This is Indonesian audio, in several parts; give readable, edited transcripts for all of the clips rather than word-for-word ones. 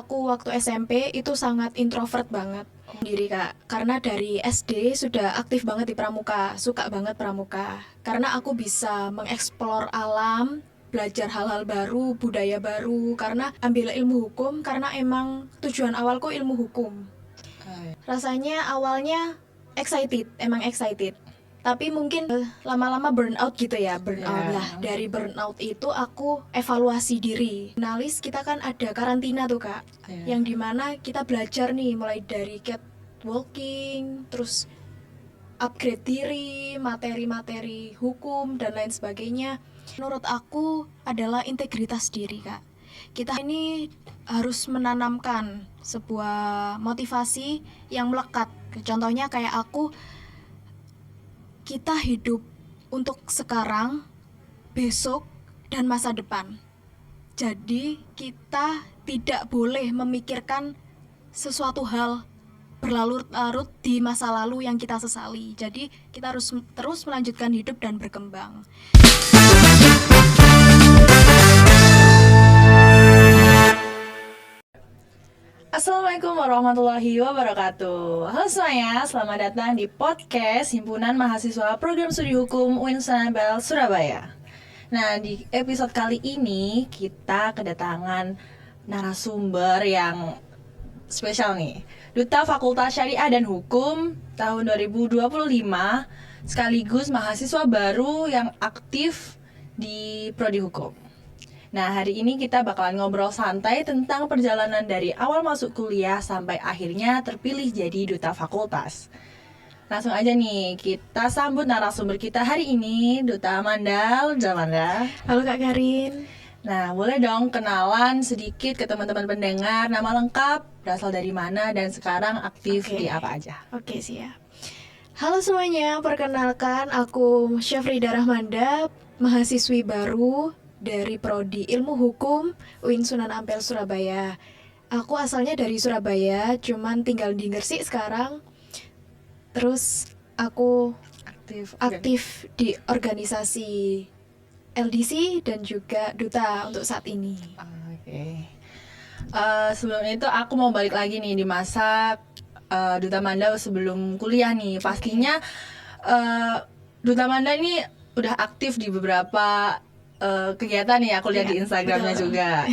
Aku waktu SMP itu sangat introvert banget diri Kak. Karena dari SD sudah aktif banget di pramuka, suka banget pramuka. Karena aku bisa mengeksplor alam, belajar hal-hal baru, budaya baru. Karena ambil ilmu hukum karena emang tujuan awalku ilmu hukum. Rasanya awalnya excited, emang excited. Tapi mungkin lama-lama burnout gitu ya, burnout lah. Dari burnout itu aku evaluasi diri. Finalis kita kan ada karantina tuh Kak, yang dimana kita belajar nih mulai dari catwalking, terus upgrade diri, materi-materi hukum dan lain sebagainya. Menurut aku adalah integritas diri Kak. Kita ini harus menanamkan sebuah motivasi yang melekat. Contohnya kayak aku, kita hidup untuk sekarang, besok, dan masa depan. Jadi kita tidak boleh memikirkan sesuatu hal berlarut-larut di masa lalu yang kita sesali. Jadi kita harus terus melanjutkan hidup dan berkembang. Assalamualaikum warahmatullahi wabarakatuh. Halo semuanya, selamat datang di podcast Himpunan Mahasiswa Program Studi Hukum UIN Sunan Ampel, Surabaya. Nah, di episode kali ini kita kedatangan narasumber yang spesial nih. Duta Fakultas Syariah dan Hukum tahun 2025, sekaligus mahasiswa baru yang aktif di Prodi Hukum. Nah, hari ini kita bakalan ngobrol santai tentang perjalanan dari awal masuk kuliah sampai akhirnya terpilih jadi duta fakultas. Langsung aja nih, kita sambut narasumber kita hari ini, Duta Amanda. Duta Amanda. Halo Kak Karin. Nah, boleh dong kenalan sedikit ke teman-teman pendengar, nama lengkap, berasal dari mana, dan sekarang aktif di apa aja. Oke, siap. Halo semuanya, perkenalkan aku Syafrida Rahmanda, mahasiswi baru dari Prodi Ilmu Hukum UIN Sunan Ampel, Surabaya. Aku asalnya dari Surabaya, cuman tinggal di Gresik sekarang. Terus aku aktif di organisasi LDC dan juga duta untuk saat ini. Oke. Sebelum itu aku mau balik lagi nih di masa Duta Amanda sebelum kuliah nih. Pastinya Duta Amanda ini udah aktif di beberapa kegiatan nih, aku lihat di Instagramnya juga.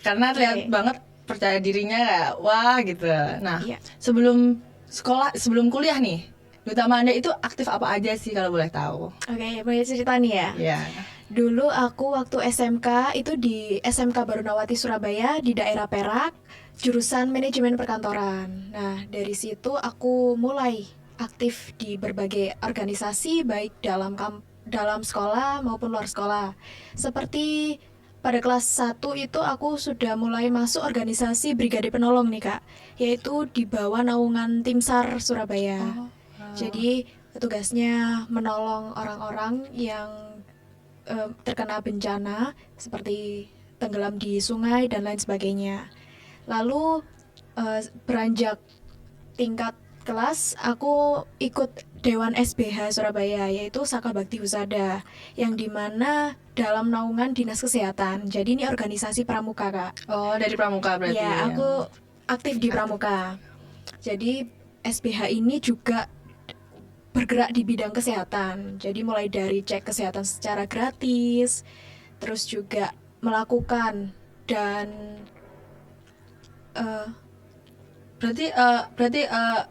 Karena terlihat banget percaya dirinya kayak wah gitu. Nah, sebelum kuliah nih, Duta Amanda itu aktif apa aja sih kalau boleh tahu? Oke, boleh cerita nih ya. Iya. Dulu aku waktu SMK itu di SMK Barunawati Surabaya di daerah Perak, jurusan manajemen perkantoran. Nah, dari situ aku mulai aktif di berbagai organisasi baik dalam sekolah maupun luar sekolah. Seperti pada kelas 1 itu aku sudah mulai masuk organisasi Brigade Penolong nih Kak, yaitu di bawah naungan Tim SAR Surabaya. Jadi tugasnya menolong orang-orang yang terkena bencana seperti tenggelam di sungai dan lain sebagainya. Lalu beranjak tingkat kelas, aku ikut Dewan SBH Surabaya, yaitu Saka Bakti Husada, yang dimana dalam naungan Dinas Kesehatan. Jadi ini organisasi pramuka Kak. Oh, dari pramuka berarti. Ya, aku aktif di pramuka. Jadi SBH ini juga bergerak di bidang kesehatan. Jadi mulai dari cek kesehatan secara gratis, terus juga melakukan dan berarti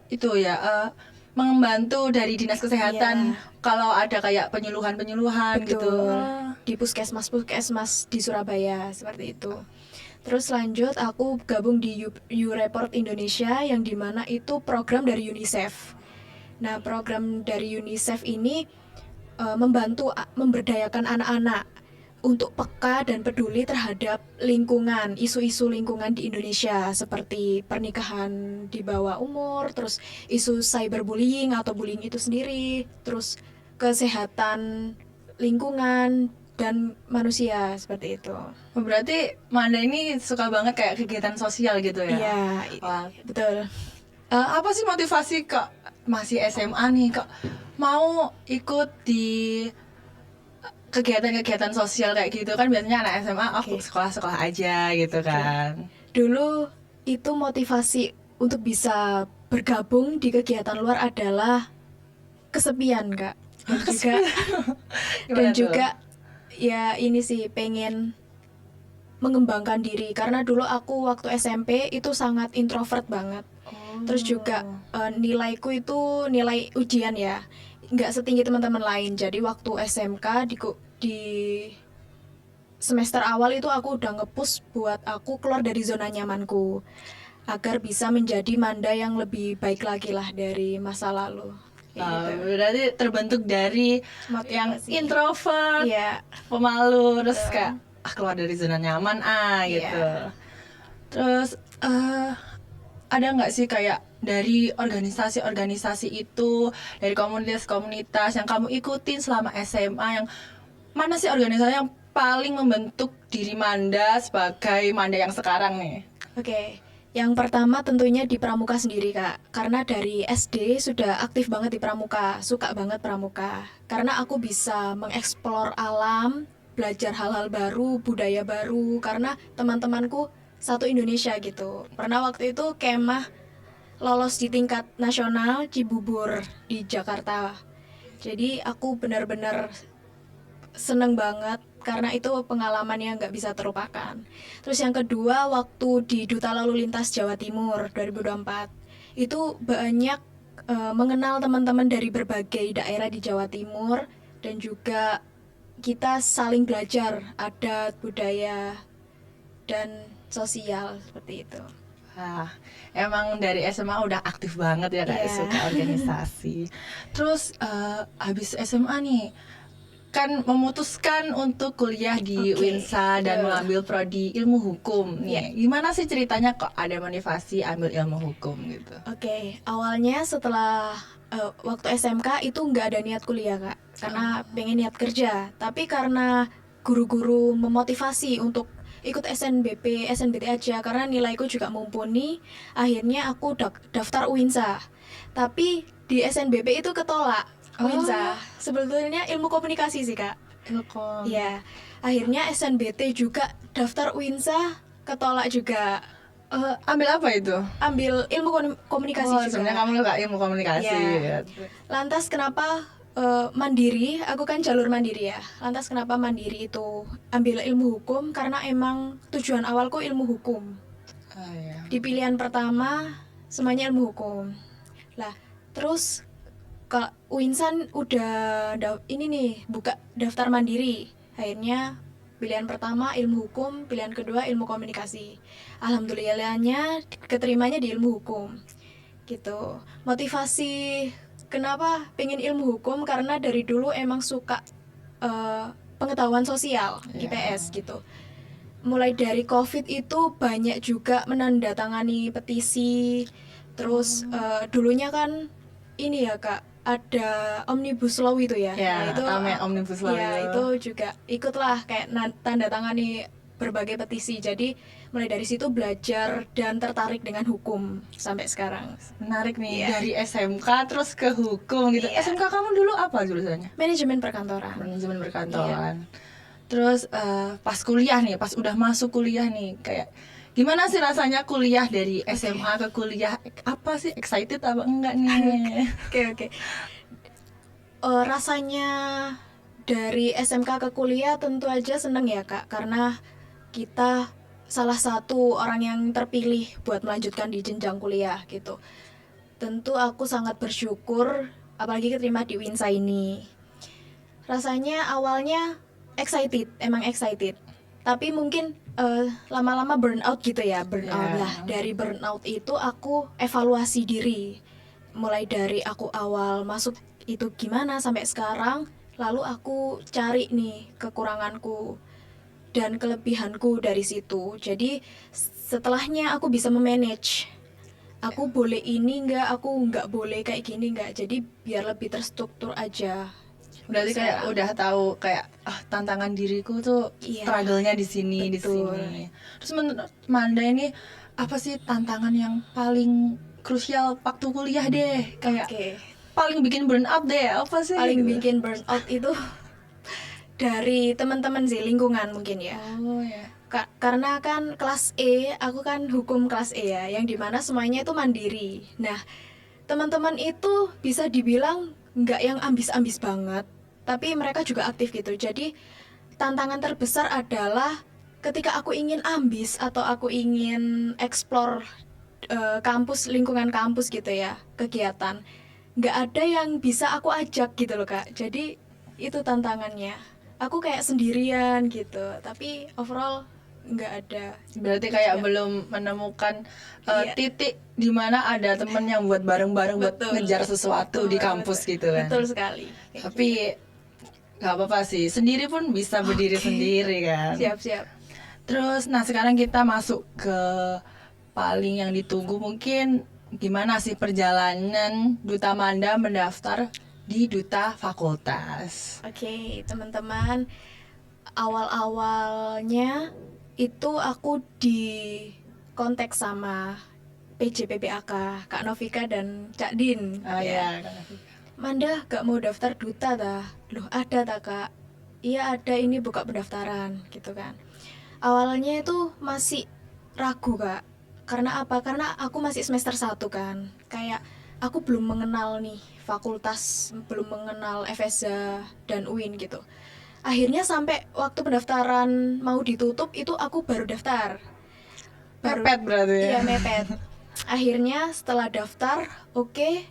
itu ya membantu dari dinas kesehatan kalau ada kayak penyuluhan gitu di puskesmas di Surabaya seperti itu. Terus lanjut aku gabung di U-Report Indonesia yang dimana itu program dari UNICEF. Nah, program dari UNICEF ini membantu memberdayakan anak-anak untuk peka dan peduli terhadap lingkungan, isu-isu lingkungan di Indonesia seperti pernikahan di bawah umur, terus isu cyberbullying atau bullying itu sendiri, terus kesehatan lingkungan dan manusia seperti itu. Berarti Manda ini suka banget kayak kegiatan sosial gitu ya? Iya, betul. Apa sih motivasi kok masih SMA nih kok mau ikut di kegiatan-kegiatan sosial kayak gitu? Kan biasanya anak SMA aku sekolah-sekolah aja gitu kan. Dulu itu motivasi untuk bisa bergabung di kegiatan luar adalah kesepian, Kak. Dan Gimana tuh? juga ya ini sih pengen mengembangkan diri karena dulu aku waktu SMP itu sangat introvert banget. Terus juga nilaiku itu nilai ujian ya, nggak setinggi teman-teman lain. Jadi waktu SMK di semester awal itu aku udah nge-push buat aku keluar dari zona nyamanku agar bisa menjadi Manda yang lebih baik lagi lah dari masa lalu. Kayak gitu. Berarti terbentuk dari yang Motivasi. introvert, Iya, pemalu, terus Betul. kayak keluar dari zona nyaman Iya. gitu. Terus ada nggak sih kayak dari organisasi-organisasi itu, dari komunitas-komunitas yang kamu ikutin selama SMA, yang mana sih organisasi yang paling membentuk diri Manda sebagai Manda yang sekarang nih? Oke. Yang pertama tentunya di Pramuka sendiri, Kak. Karena dari SD sudah aktif banget di Pramuka, suka banget Pramuka. Karena aku bisa mengeksplor alam, belajar hal-hal baru, budaya baru. Karena teman-temanku satu Indonesia gitu. Pernah waktu itu kemah lolos di tingkat nasional Cibubur di Jakarta. Jadi aku benar-benar seneng banget karena itu pengalaman yang nggak bisa terlupakan. Terus yang kedua waktu di Duta Lalu Lintas Jawa Timur 2024 itu banyak mengenal teman-teman dari berbagai daerah di Jawa Timur dan juga kita saling belajar adat, budaya, dan sosial seperti itu. Wah, emang dari SMA udah aktif banget ya kayak Iya. suka organisasi. Terus habis SMA nih kan memutuskan untuk kuliah di Oke, Winsa dan betul. mengambil prodi ilmu hukum nih. Gimana sih ceritanya kok ada motivasi ambil ilmu hukum gitu? Oke, awalnya setelah waktu SMK itu nggak ada niat kuliah, Kak, karena pengen niat kerja. Tapi karena guru-guru memotivasi untuk ikut SNBP, SNBT aja karena nilaiku juga mumpuni, akhirnya aku daftar UINSA. Tapi di SNBP itu ketolak UINSA. Sebetulnya ilmu komunikasi sih, Kak. Ilkom. Iya, akhirnya SNBT juga daftar UINSA ketolak juga. Ambil apa itu? Ambil ilmu komunikasi juga. Sebenarnya kamu suka ilmu komunikasi. Iya. Lantas kenapa mandiri? Aku kan jalur mandiri ya. Lantas kenapa mandiri itu ambil ilmu hukum? Karena emang tujuan awalku ilmu hukum. Iya. Di pilihan pertama semuanya ilmu hukum. Lah, terus kalau Uinsan udah ini nih buka daftar mandiri. Akhirnya pilihan pertama ilmu hukum, pilihan kedua ilmu komunikasi. Alhamdulillahnya keterimanya di ilmu hukum. Gitu. Motivasi kenapa pengen ilmu hukum karena dari dulu emang suka pengetahuan sosial, IPS gitu. Mulai dari COVID itu banyak juga menandatangani petisi. Terus dulunya kan ini ya, Kak, ada Omnibus Law itu ya. Ya, itu namanya Omnibus Law ya, itu. itu juga ikutlah kayak tanda tangani berbagai petisi. Jadi mulai dari situ belajar dan tertarik dengan hukum sampai sekarang. Menarik nih, Iya. dari SMK terus ke hukum gitu. Iya. SMK kamu dulu apa jurusannya? Manajemen perkantoran. Manajemen perkantoran. Terus pas kuliah nih, pas udah masuk kuliah nih, kayak gimana sih rasanya kuliah dari SMA ke kuliah? Apa sih, excited apa enggak nih? Oke. Rasanya dari SMK ke kuliah tentu aja seneng ya, Kak, karena kita salah satu orang yang terpilih buat melanjutkan di jenjang kuliah gitu. Tentu aku sangat bersyukur apalagi keterima di Winsa ini. Rasanya awalnya emang excited. Tapi mungkin lama-lama burnout gitu ya, burnout lah. Dari burnout itu aku evaluasi diri. Mulai dari aku awal masuk itu gimana sampai sekarang, lalu aku cari nih kekuranganku dan kelebihanku dari situ. Jadi setelahnya aku bisa memanage. Aku boleh ini enggak, aku enggak boleh kayak gini enggak. Jadi biar lebih terstruktur aja. Berarti kayak udah tahu kayak tantangan diriku tuh struggle-nya di sini, di sini. Terus menurut Manda ini apa sih tantangan yang paling krusial waktu kuliah deh? Kayak paling bikin burnout deh, apa sih? Paling bikin burnout itu dari teman-teman sih, lingkungan mungkin ya. Oh ya. Karena kan kelas E, aku kan hukum kelas E ya, yang dimana semuanya itu mandiri. Nah, teman-teman itu bisa dibilang nggak yang ambis-ambis banget, tapi mereka juga aktif gitu. Jadi tantangan terbesar adalah ketika aku ingin ambis atau aku ingin explore kampus, lingkungan kampus gitu ya, kegiatan, nggak ada yang bisa aku ajak gitu loh Kak. Jadi itu tantangannya. Aku kayak sendirian gitu, tapi overall nggak ada. Berarti kayak Juga. belum menemukan Iya. titik di mana ada temen yang buat bareng-bareng buat Betul. ngejar sesuatu di kampus gitu kan. Betul sekali. Tapi nggak apa-apa sih, sendiri pun bisa berdiri Oke. sendiri kan. Siap-siap. Terus, nah sekarang kita masuk ke paling yang ditunggu, mungkin gimana sih perjalanan Duta Manda mendaftar di Duta Fakultas. Oke, teman-teman, awal-awalnya itu aku di kontak sama PJ PPAK, Kak Novika dan Cak Din. Ya. Manda gak mau daftar duta dah. Loh, ada tak Kak? Iya ada, ini buka pendaftaran gitu kan. Awalnya itu masih ragu Kak. Karena apa? Karena aku masih semester 1 kan. Kayak aku belum mengenal nih fakultas, belum mengenal FSA dan UIN gitu. Akhirnya sampai waktu pendaftaran mau ditutup itu aku baru daftar. Mepet berarti ya. Iya mepet. Akhirnya setelah daftar, oke,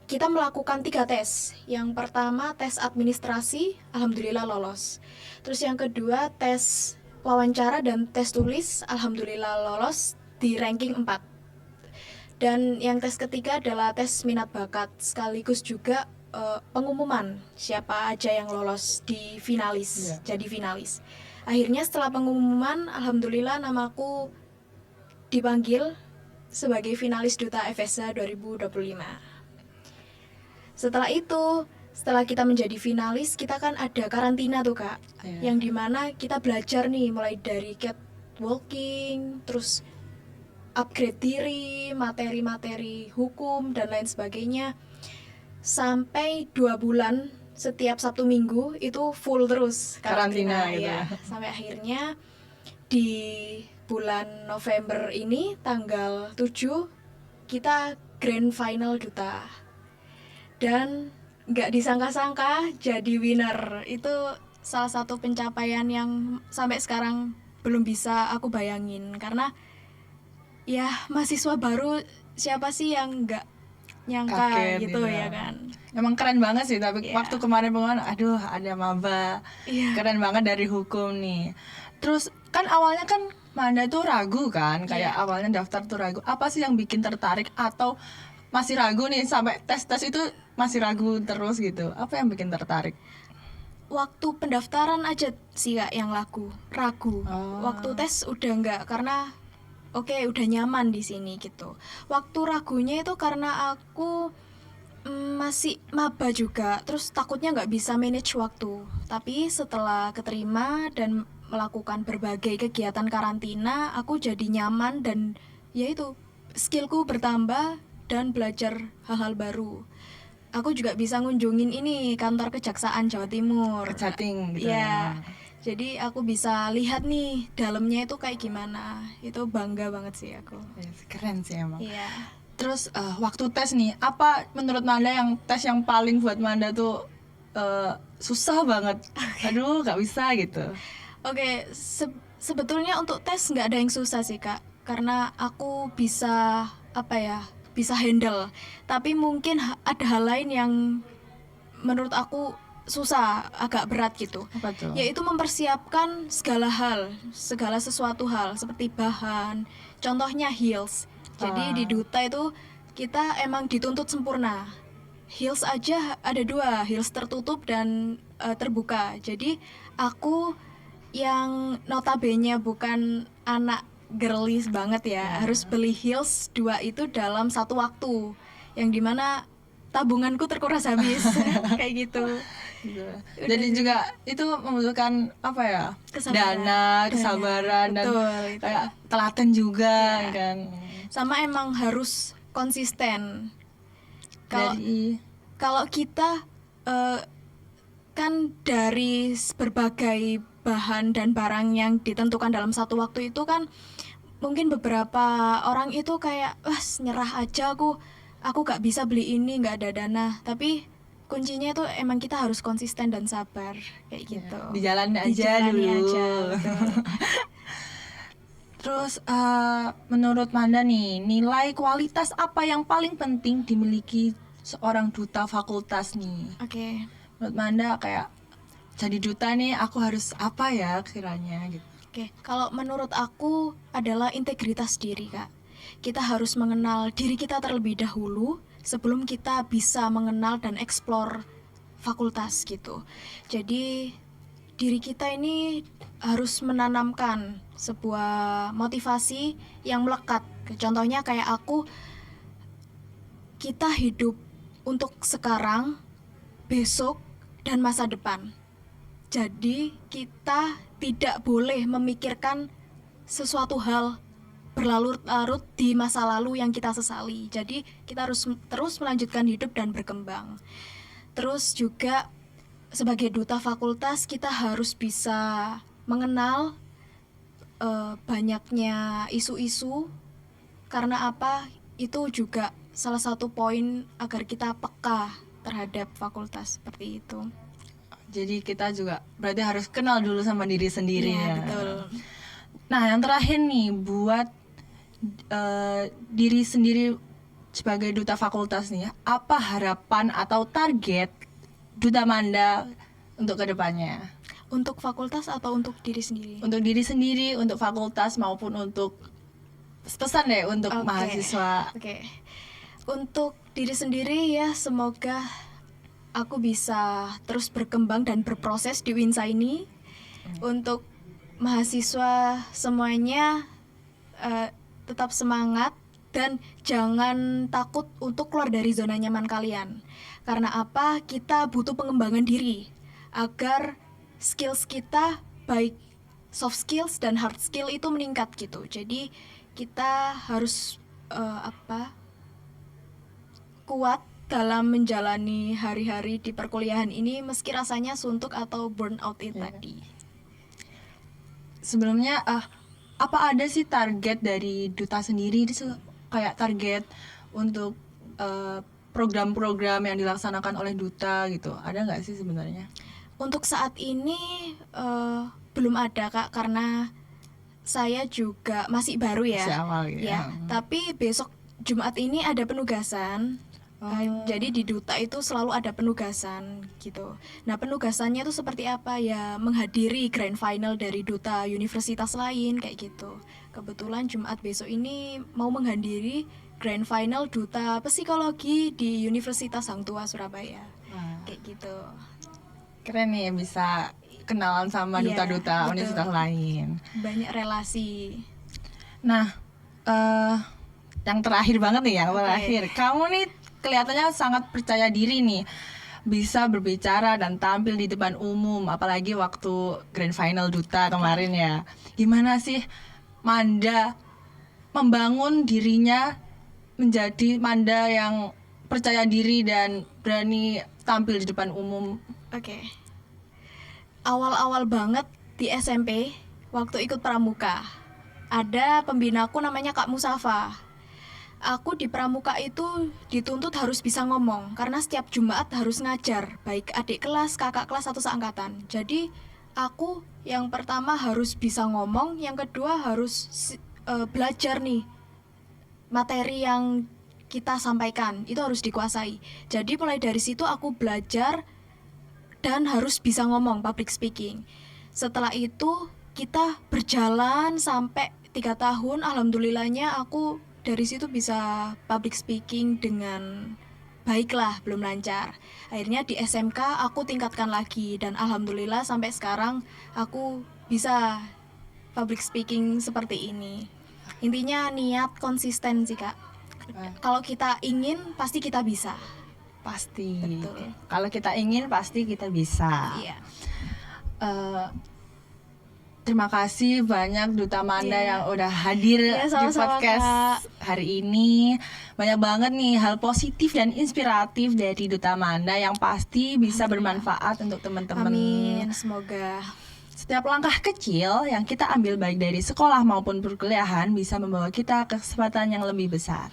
kita melakukan 3 tes. Yang pertama tes administrasi, alhamdulillah lolos. Terus yang kedua tes wawancara dan tes tulis, alhamdulillah lolos di ranking 4. Dan yang tes ketiga adalah tes minat bakat, sekaligus juga pengumuman siapa aja yang lolos di finalis, jadi finalis. Akhirnya setelah pengumuman, alhamdulillah namaku dipanggil sebagai finalis Duta FSA 2025. Setelah itu, setelah kita menjadi finalis, kita kan ada karantina tuh Kak, yang dimana kita belajar nih mulai dari catwalking, terus upgrade diri, materi-materi hukum dan lain sebagainya, sampai 2 bulan setiap Sabtu Minggu itu full terus Karantina gitu ya. Sampai akhirnya di bulan November ini tanggal 7 kita grand final duta. Dan nggak disangka-sangka jadi winner. Itu salah satu pencapaian yang sampai sekarang belum bisa aku bayangin, karena ya mahasiswa baru, siapa sih yang nggak nyangka Kaget gitu ya kan. Emang keren banget sih, tapi Iya. waktu kemarin aduh ada maba. Iya. Keren banget dari hukum nih. Terus kan awalnya kan Manda tuh ragu kan, kayak awalnya daftar tuh ragu. Apa sih yang bikin tertarik, atau masih ragu nih sampai tes-tes itu masih ragu terus gitu? Apa yang bikin tertarik? Waktu pendaftaran aja sih Kak yang ragu. Waktu tes udah enggak, karena oke, udah nyaman di sini gitu. Waktu ragunya itu karena aku masih maba juga, terus takutnya nggak bisa manage waktu. Tapi setelah keterima dan melakukan berbagai kegiatan karantina, aku jadi nyaman dan yaitu skillku bertambah dan belajar hal-hal baru. Aku juga bisa ngunjungin ini kantor Kejaksaan Jawa Timur. Chatting gitu. Iya. Jadi aku bisa lihat nih dalamnya itu kayak gimana. Itu bangga banget sih aku. Keren sih emang. Iya. Terus waktu tes nih, apa menurut Manda yang tes yang paling buat Manda tuh susah banget? Aduh, nggak bisa gitu. Oke, sebetulnya untuk tes nggak ada yang susah sih Kak, karena aku bisa bisa handle. Tapi mungkin ada hal lain yang menurut aku susah, agak berat gitu. Apa tuh? Yaitu mempersiapkan segala sesuatu hal seperti bahan. Contohnya heels. Jadi di duta itu kita emang dituntut sempurna. Heels aja ada 2, heels tertutup dan terbuka. Jadi aku yang notabene bukan anak girlies banget ya, harus beli heels 2 itu dalam satu waktu, yang dimana tabunganku terkuras habis. Kayak gitu. Jadi juga itu membutuhkan apa ya, dana, kesabaran, dan kayak telaten juga kan. Sama emang harus konsisten. Kalau kita kan dari berbagai bahan dan barang yang ditentukan dalam satu waktu itu kan mungkin beberapa orang itu kayak wah nyerah aja, aku gak bisa beli ini, gak ada dana. Tapi kuncinya itu emang kita harus konsisten dan sabar kayak gitu. Dijalani aja Dijalani dulu. aja, betul. Terus menurut Manda nih, nilai kualitas apa yang paling penting dimiliki seorang duta fakultas nih? Oke. Menurut Manda kayak jadi duta nih aku harus apa ya kiranya gitu. Oke, kalau menurut aku adalah integritas diri, Kak. Kita harus mengenal diri kita terlebih dahulu sebelum kita bisa mengenal dan eksplor fakultas gitu. Jadi diri kita ini harus menanamkan sebuah motivasi yang melekat. Contohnya kayak aku, kita hidup untuk sekarang, besok, dan masa depan. Jadi kita tidak boleh memikirkan sesuatu hal berlarut-larut di masa lalu yang kita sesali. Jadi kita harus terus melanjutkan hidup dan berkembang. Terus juga sebagai duta fakultas kita harus bisa mengenal banyaknya isu-isu. Karena apa? Itu juga salah satu poin agar kita peka terhadap fakultas seperti itu. Jadi kita juga berarti harus kenal dulu sama diri sendiri Iya, ya. betul. Nah, yang terakhir nih buat diri sendiri sebagai duta fakultas nih, apa harapan atau target Duta Manda untuk kedepannya? Untuk fakultas atau untuk diri sendiri? Untuk diri sendiri, untuk fakultas maupun untuk pesan deh untuk Oke. mahasiswa. Oke. Untuk diri sendiri ya semoga aku bisa terus berkembang dan berproses di Winsa ini. Untuk mahasiswa semuanya tetap semangat dan jangan takut untuk keluar dari zona nyaman kalian. Karena apa? Kita butuh pengembangan diri agar skills kita baik soft skills dan hard skill itu meningkat gitu. Jadi kita harus kuat dalam menjalani hari-hari di perkuliahan ini meski rasanya suntuk atau burnout itu tadi. Sebelumnya apa ada sih target dari duta sendiri, kayak target untuk program-program yang dilaksanakan oleh duta gitu, ada nggak sih sebenarnya? Untuk saat ini belum ada, Kak, karena saya juga masih baru ya. Masih awal gitu Ya, tapi besok Jumat ini ada penugasan. Jadi di duta itu selalu ada penugasan gitu. Nah, penugasannya itu seperti apa ya? Menghadiri grand final dari duta universitas lain kayak gitu. Kebetulan Jumat besok ini mau menghadiri grand final duta psikologi di Universitas Hang Tua Surabaya. Kayak gitu. Keren nih bisa kenalan sama Iya, duta-duta betul. universitas lain. Banyak relasi. Nah, yang terakhir banget nih, kamu nih kelihatannya sangat percaya diri nih, bisa berbicara dan tampil di depan umum, apalagi waktu grand final duta kemarin ya. Gimana sih Manda membangun dirinya menjadi Manda yang percaya diri dan berani tampil di depan umum? Oke. Awal-awal banget di SMP waktu ikut pramuka, ada pembinaku namanya Kak Musafa. Aku di pramuka itu dituntut harus bisa ngomong karena setiap Jumat harus ngajar, baik adik kelas, kakak kelas, atau seangkatan. Jadi aku yang pertama harus bisa ngomong, yang kedua harus belajar nih materi yang kita sampaikan itu harus dikuasai. Jadi mulai dari situ aku belajar dan harus bisa ngomong, public speaking. Setelah itu kita berjalan sampai 3 tahun, alhamdulillahnya aku dari situ bisa public speaking dengan baik lah, belum lancar. Akhirnya di SMK aku tingkatkan lagi dan alhamdulillah sampai sekarang aku bisa public speaking seperti ini. Intinya niat, konsisten sih, Kak. Kalau kita ingin pasti kita bisa. Pasti. Betul. Kalau kita ingin pasti kita bisa. Iya. Terima kasih banyak Duta Manda Iya. yang udah hadir Iya, di sama-sama, podcast Kak. hari ini. Banyak banget nih hal positif dan inspiratif dari Duta Manda yang pasti bisa Alhamdulillah. bermanfaat untuk teman-teman Amin, semoga. Setiap langkah kecil yang kita ambil baik dari sekolah maupun perkuliahan bisa membawa kita ke kesempatan yang lebih besar.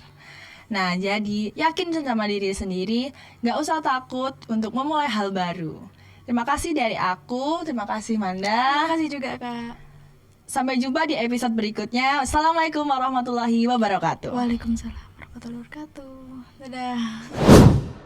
Nah, jadi yakin sama diri sendiri, gak usah takut untuk memulai hal baru. Terima kasih dari aku, terima kasih Manda. Terima kasih juga Kak. Sampai jumpa di episode berikutnya. Assalamualaikum warahmatullahi wabarakatuh. Waalaikumsalam warahmatullahi wabarakatuh. Dadah.